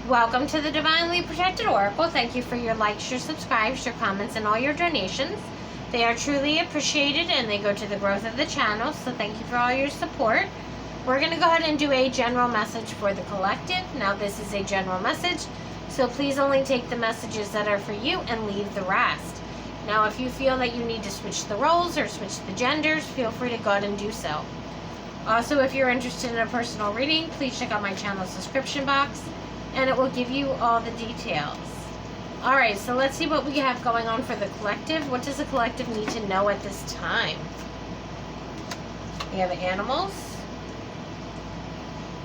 Welcome to the Divinely Protected Oracle. Thank you for your likes, your subscribes, your comments, and all your donations. They are truly appreciated and they go to the growth of the channel, so thank you for all your support. We're going to go ahead and do a general message for the collective. Now this is a general message, so please only take the messages that are for you and leave the rest. Now if you feel that you need to switch the roles or switch the genders, feel free to go ahead and do so. Also, if you're interested in a personal reading, please check out my channel's description box, and it will give you all the details. Alright, so let's see what we have going on for the collective. What does the collective need to know at this time? We have animals.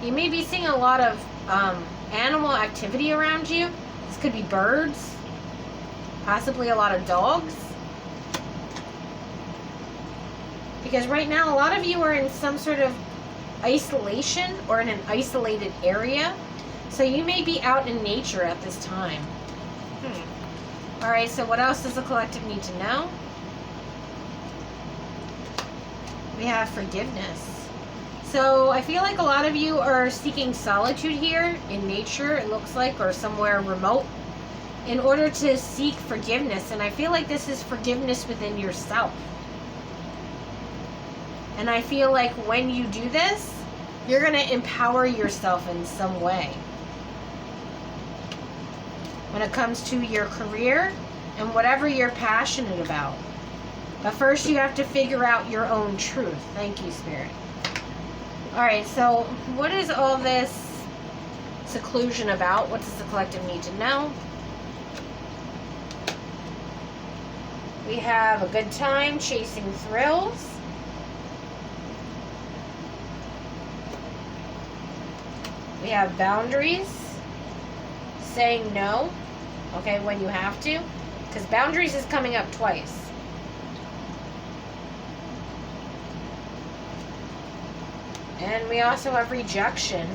You may be seeing a lot of animal activity around you. This could be birds, possibly a lot of dogs. Because right now, a lot of you are in some sort of isolation or in an isolated area. So you may be out in nature at this time. Alright, so what else does the collective need to know? We have forgiveness. So I feel like a lot of you are seeking solitude here in nature, it looks like, or somewhere remote, in order to seek forgiveness. And I feel like this is forgiveness within yourself. And I feel like when you do this, you're going to empower yourself in some way. When it comes to your career and whatever you're passionate about. But first you have to figure out your own truth. Thank you, Spirit. Alright, so what is all this seclusion about? What does the collective need to know? We have a good time chasing thrills. We have boundaries. Saying no. Okay, when you have to. Because boundaries is coming up twice. And we also have rejection.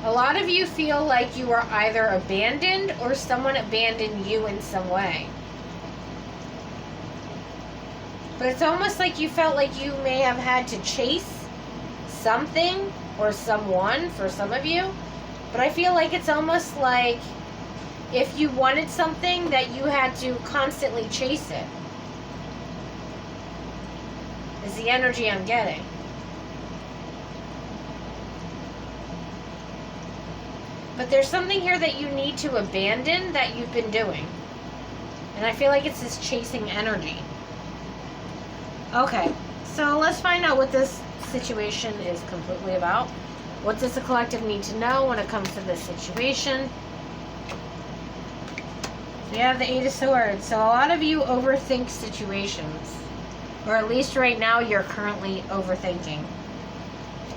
A lot of you feel like you are either abandoned or someone abandoned you in some way. But it's almost like you felt like you may have had to chase something or someone for some of you. But I feel like it's almost like if you wanted something that you had to constantly chase it. Is the energy I'm getting. But there's something here that you need to abandon that you've been doing. And I feel like it's this chasing energy. Okay, so let's find out what this situation is completely about. What does the collective need to know when it comes to this situation? We have the Eight of Swords. So a lot of you overthink situations. Or at least right now you're currently overthinking.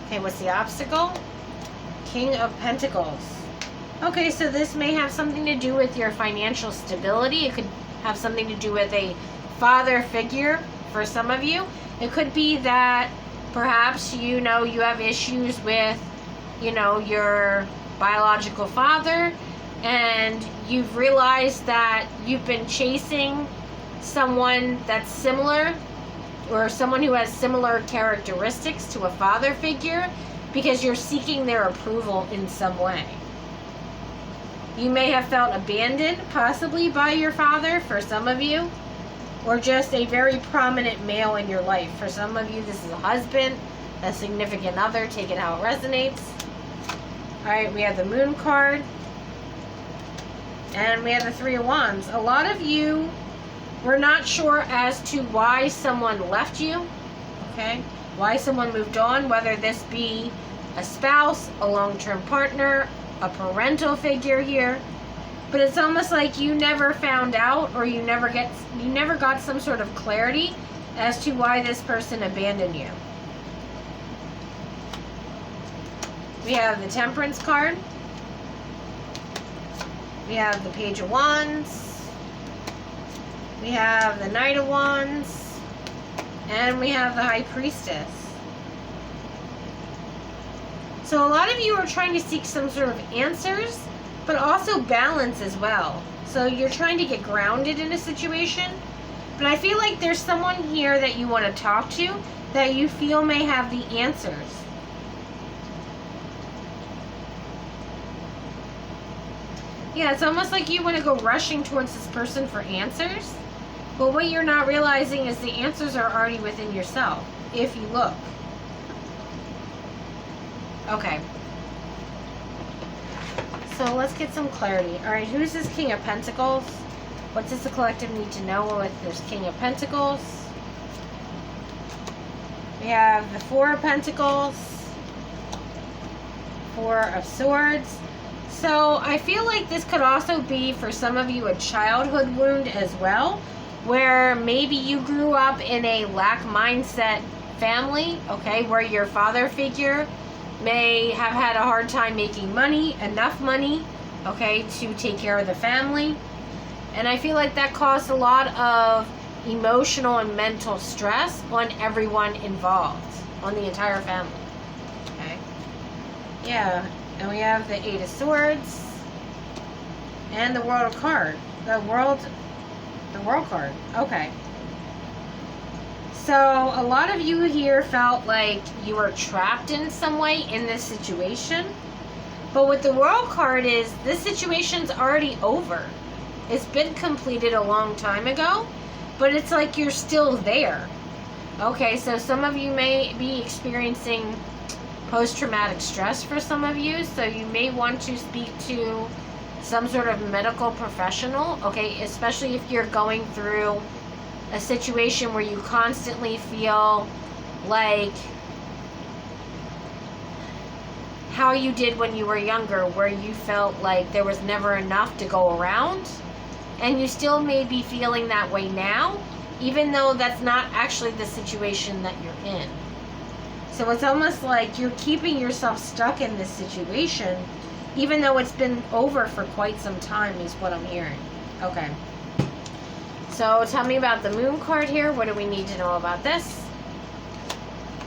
Okay, what's the obstacle? King of Pentacles. Okay, so this may have something to do with your financial stability. It could have something to do with a father figure for some of you. It could be that perhaps you have issues with your biological father, and you've realized that you've been chasing someone that's similar or someone who has similar characteristics to a father figure because you're seeking their approval in some way. You may have felt abandoned, possibly by your father for some of you, or just a very prominent male in your life. For some of you, this is a husband, a significant other, take it how it resonates. Alright, we have the Moon card. And we have the Three of Wands. A lot of you were not sure as to why someone left you. Okay? Why someone moved on. Whether this be a spouse, a long-term partner, a parental figure here. But it's almost like you never found out, or you never got some sort of clarity as to why this person abandoned you. We have the Temperance card. We have the Page of Wands. We have the Knight of Wands. And we have the High Priestess. So a lot of you are trying to seek some sort of answers, but also balance as well. So you're trying to get grounded in a situation. But I feel like there's someone here that you want to talk to that you feel may have the answers. Yeah, it's almost like you want to go rushing towards this person for answers. But what you're not realizing is the answers are already within yourself, if you look. Okay. So let's get some clarity. Alright, who's this King of Pentacles? What does the collective need to know with this King of Pentacles? We have the Four of Pentacles. Four of Swords. So I feel like this could also be for some of you a childhood wound as well, where maybe you grew up in a lack mindset family, okay, where your father figure may have had a hard time making money, enough money, okay, to take care of the family. And I feel like that caused a lot of emotional and mental stress on everyone involved, on the entire family. Okay. Yeah. And we have the Eight of Swords and the World card. The World card. Okay. So a lot of you here felt like you were trapped in some way in this situation. But what the World card is, this situation's already over. It's been completed a long time ago, but it's like you're still there. Okay, so some of you may be experiencing post-traumatic stress for some of you, so you may want to speak to some sort of medical professional, okay, especially if you're going through a situation where you constantly feel like how you did when you were younger, where you felt like there was never enough to go around, and you still may be feeling that way now, even though that's not actually the situation that you're in. So it's almost like you're keeping yourself stuck in this situation, even though it's been over for quite some time, is what I'm hearing. Okay. So tell me about the Moon card here. What do we need to know about this?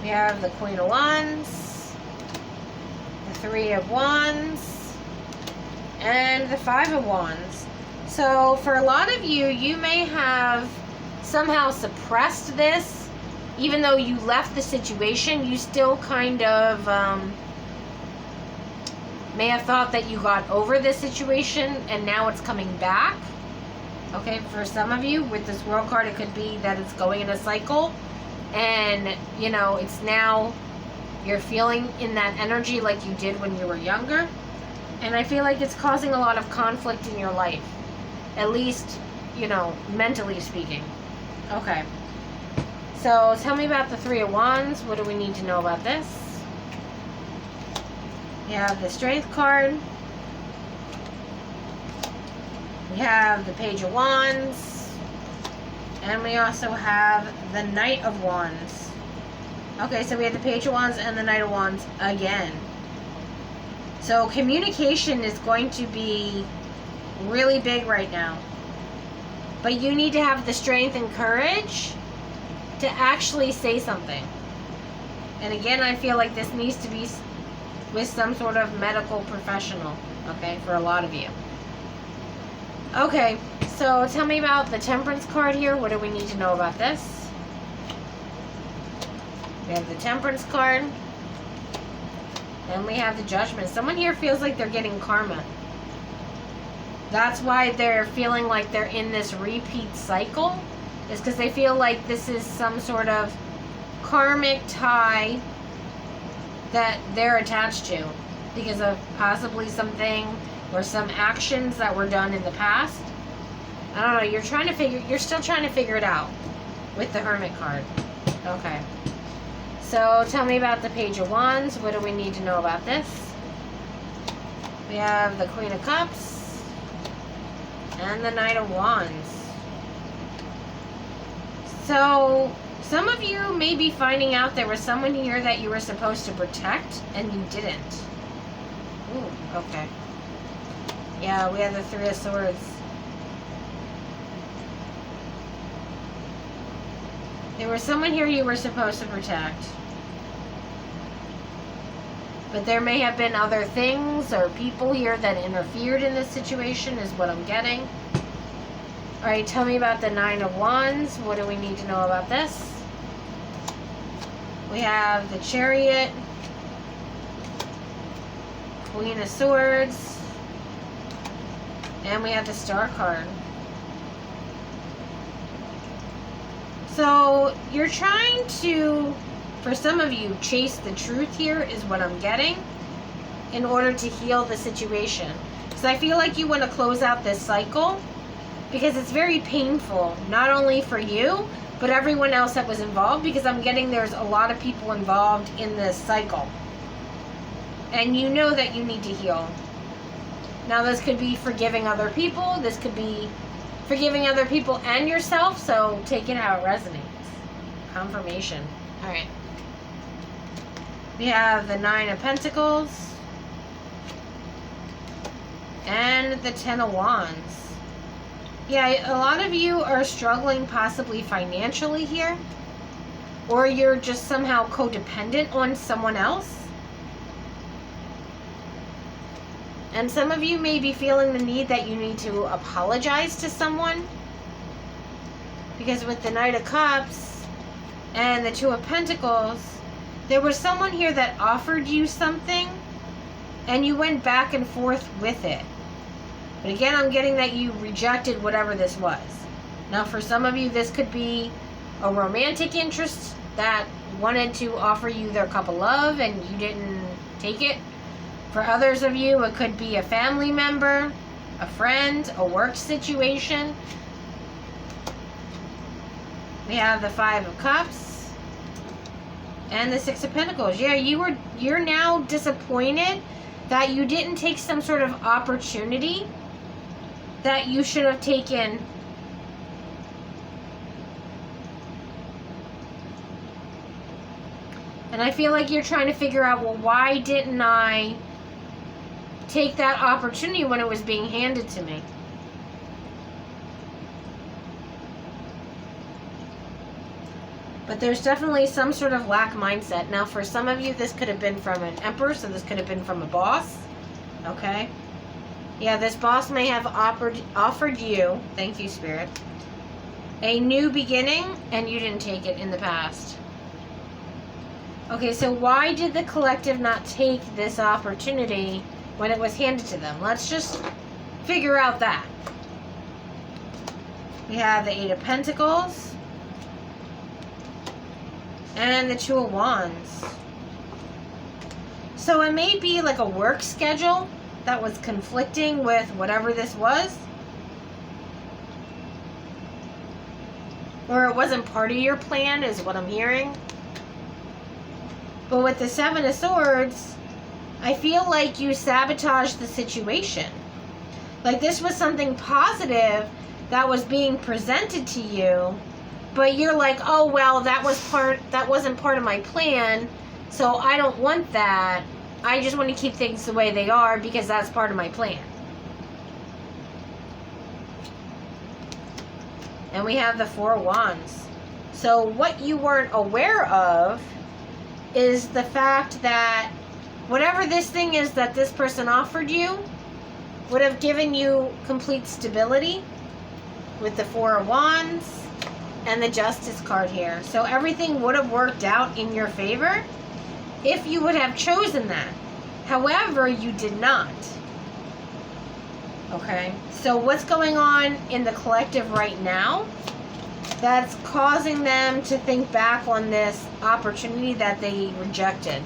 We have the Queen of Wands, the Three of Wands, and the Five of Wands. So for a lot of you, you may have somehow suppressed this. Even though you left the situation, you still kind of may have thought that you got over this situation and now it's coming back. Okay, for some of you, with this World card, it could be that it's going in a cycle and, you know, it's now you're feeling in that energy like you did when you were younger. And I feel like it's causing a lot of conflict in your life. At least, you know, mentally speaking. Okay. So tell me about the Three of Wands. What do we need to know about this? We have the Strength card. We have the Page of Wands. And we also have the Knight of Wands. Okay, so we have the Page of Wands and the Knight of Wands again. So communication is going to be really big right now. But you need to have the strength and courage to actually say something. And again, I feel like this needs to be with some sort of medical professional, okay, for a lot of you. Okay, so tell me about the Temperance card here. What do we need to know about this? We have the Temperance card. And we have the Judgment. Someone here feels like they're getting karma. That's why they're feeling like they're in this repeat cycle. Is because they feel like this is some sort of karmic tie that they're attached to because of possibly something or some actions that were done in the past. I don't know, you're still trying to figure it out with the Hermit card. Okay. So tell me about the Page of Wands. What do we need to know about this? We have the Queen of Cups and the Knight of Wands. So, some of you may be finding out there was someone here that you were supposed to protect, and you didn't. Ooh, okay. Yeah, we have the Three of Swords. There was someone here you were supposed to protect. But there may have been other things or people here that interfered in this situation, is what I'm getting. Alright, tell me about the Nine of Wands. What do we need to know about this? We have the Chariot, Queen of Swords, And we have the Star card. So you're trying to, for some of you, chase the truth here is what I'm getting, in order to heal the situation. So I feel like you want to close out this cycle because it's very painful, not only for you, but everyone else that was involved, because I'm getting there's a lot of people involved in this cycle. And you know that you need to heal. Now this could be forgiving other people, this could be forgiving other people and yourself, so take it how it resonates. Confirmation. Alright. We have the 9 of Pentacles and the 10 of Wands. Yeah, a lot of you are struggling possibly financially here, or you're just somehow codependent on someone else. And some of you may be feeling the need that you need to apologize to someone, because with the Knight of Cups and the 2 of Pentacles, there was someone here that offered you something and you went back and forth with it. But again, I'm getting that you rejected whatever this was. Now, for some of you, this could be a romantic interest that wanted to offer you their cup of love and you didn't take it. For others of you, it could be a family member, a friend, a work situation. We have the 5 of Cups and the 6 of Pentacles. Yeah, you're now disappointed that you didn't take some sort of opportunity that you should have taken. And I feel like you're trying to figure out, well, why didn't I take that opportunity when it was being handed to me? But there's definitely some sort of lack mindset. Now, for some of you, this could have been from an emperor, so this could have been from a boss. Okay? Yeah, this boss may have offered you, thank you, Spirit, a new beginning, and you didn't take it in the past. Okay, so why did the collective not take this opportunity when it was handed to them? Let's just figure out that. We have the 8 of Pentacles and the 2 of Wands. So it may be like a work schedule that was conflicting with whatever this was. Or it wasn't part of your plan, is what I'm hearing. But with the 7 of Swords, I feel like you sabotaged the situation. Like this was something positive that was being presented to you, but you're like, oh well, that wasn't part of my plan, so I don't want that. I just want to keep things the way they are because that's part of my plan. And we have the 4 of Wands. So what you weren't aware of is the fact that whatever this thing is that this person offered you would have given you complete stability with the 4 of Wands and the Justice card here. So everything would have worked out in your favor if you would have chosen that. However, you did not. Okay? So what's going on in the collective right now that's causing them to think back on this opportunity that they rejected?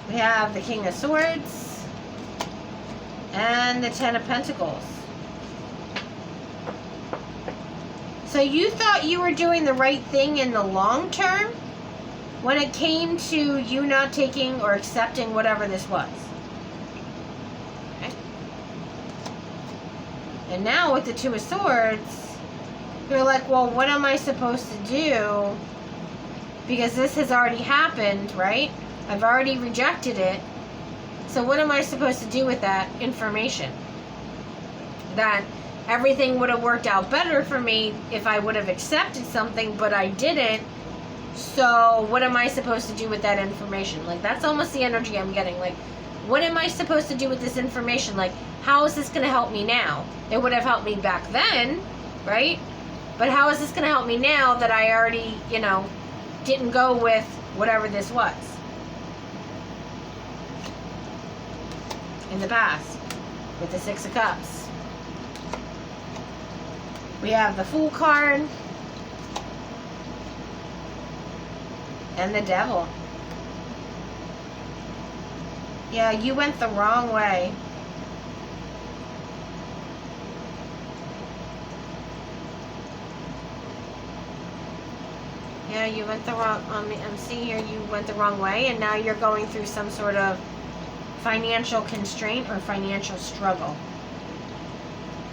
We have the King of Swords and the 10 of Pentacles. So you thought you were doing the right thing in the long term when it came to you not taking or accepting whatever this was. Okay. And now with the 2 of Swords, you're like, well, what am I supposed to do? Because this has already happened, right? I've already rejected it. So what am I supposed to do with that information? That everything would have worked out better for me if I would have accepted something, but I didn't. So what am I supposed to do with that information? Like, that's almost the energy I'm getting. Like, what am I supposed to do with this information? Like, how is this going to help me now? It would have helped me back then, right? But how is this going to help me now that I already, didn't go with whatever this was in the past? with the Six of Cups. We have the Fool card and the Devil. Yeah, you went the wrong way. Yeah, you went the wrong, I'm seeing here you went the wrong way, and now you're going through some sort of financial constraint or financial struggle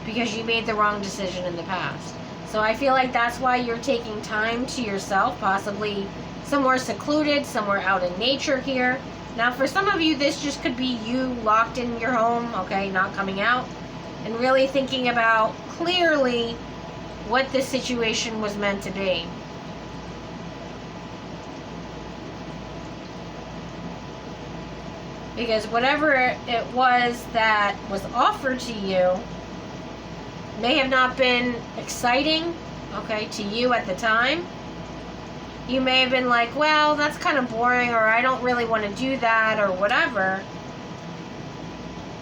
because you made the wrong decision in the past. So I feel like that's why you're taking time to yourself, possibly somewhere secluded, somewhere out in nature here. Now for some of you, this just could be you locked in your home, okay, not coming out, and really thinking about clearly what this situation was meant to be. Because whatever it was that was offered to you may have not been exciting, okay, to you at the time. You may have been like, well, that's kind of boring, or I don't really want to do that, or whatever.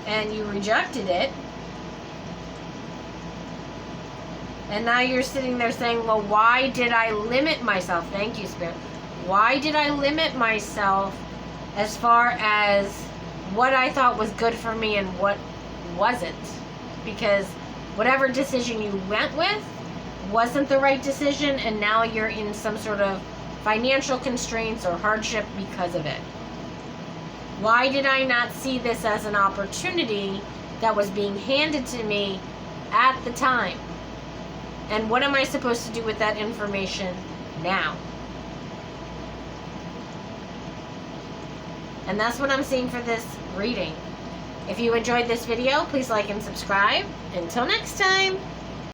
And you rejected it. And now you're sitting there saying, well, why did I limit myself? Thank you, Spirit. Why did I limit myself as far as what I thought was good for me and what wasn't? Because whatever decision you went with wasn't the right decision, and now you're in some sort of financial constraints or hardship because of it. Why did I not see this as an opportunity that was being handed to me at the time? And what am I supposed to do with that information now? And that's what I'm seeing for this reading. If you enjoyed this video, please like and subscribe. Until next time.